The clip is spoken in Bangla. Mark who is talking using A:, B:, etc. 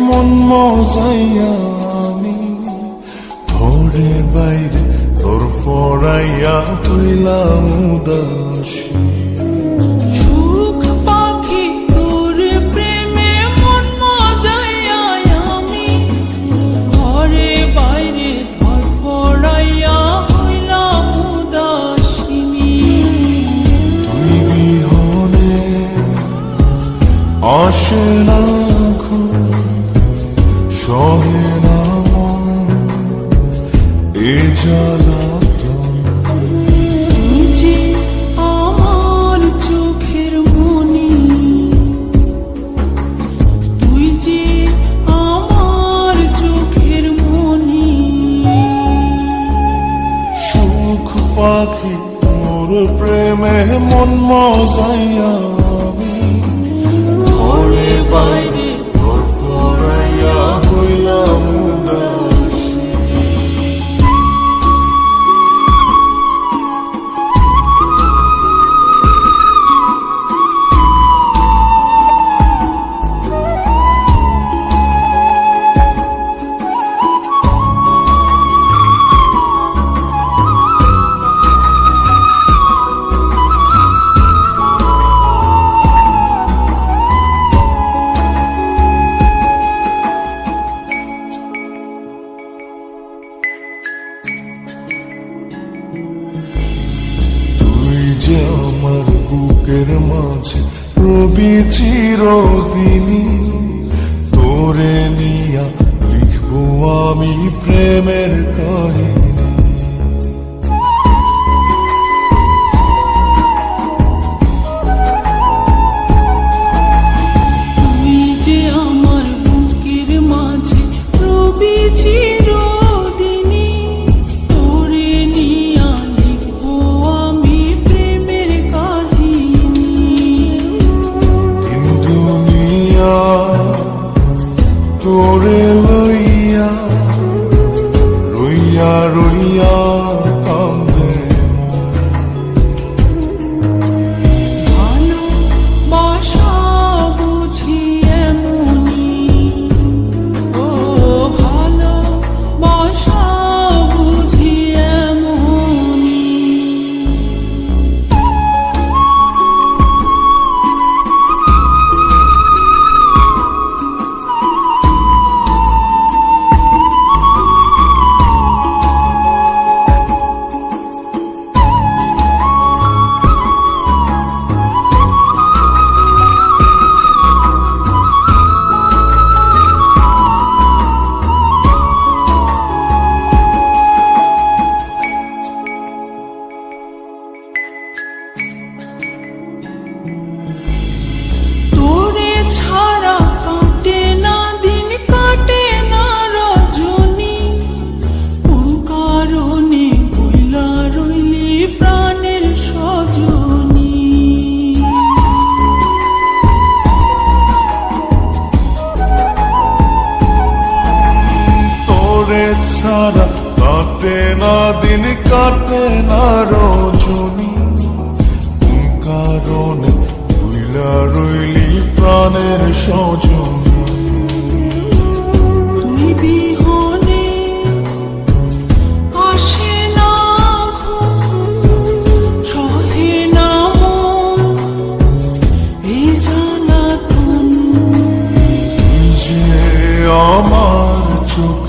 A: মন মজাইয়া আমি ঘরে বাইরে তোর পড়াইয়া হইলাম উদাসী।
B: সুখ পাখি তোর প্রেমে মন মজাইয়া আমি ঘরে বাইরে ধর পড়াইয়া হইলাম উদাসিনী।
A: তুই বিহনে আসে না ঘুম, সহে না মন এ জ্বালাতন।
B: তুই যে আমার চোখের মনি, তুই যে আমার চোখের মনি।
A: সুখ পাখি তোর প্রেমে মন মজাইয়া আমি ঘরে বাইরে তোর পড়াইয়া হইলাম উদাসী। যে আমার বুকের মাঝে রবি চিরদিনই, তোরে নিয়া লিখবো আমি প্রেমের কাহিনী।
B: তুই যে আমার বুকের মাঝে রবি চিরদিনই, তোরে নিয়া লিখবো আমি প্রেমের কাহিনী।
A: দিন দুনিয়া তোরে লইয়া রইয়া রইয়া কান্দে মন।
B: ভালোবাসা বুঝি এমনি, ও ভালোবাসা বুঝি এমনি। তোরে ছাড়া কাটে না দিন, কাটে না রজনী। কোন কারণে বইলা রইলি প্রাণের সজনী।
A: তোরে ছাড়া কাটে না দিন, কাটে না রজনী। কোন কারণে ভুইলা রইলি প্রাণের সজনী।
B: তুই বিহনে আসে না ঘুম, সহে না মন এই জ্বালাতন।
A: তুই যে আমার চোখ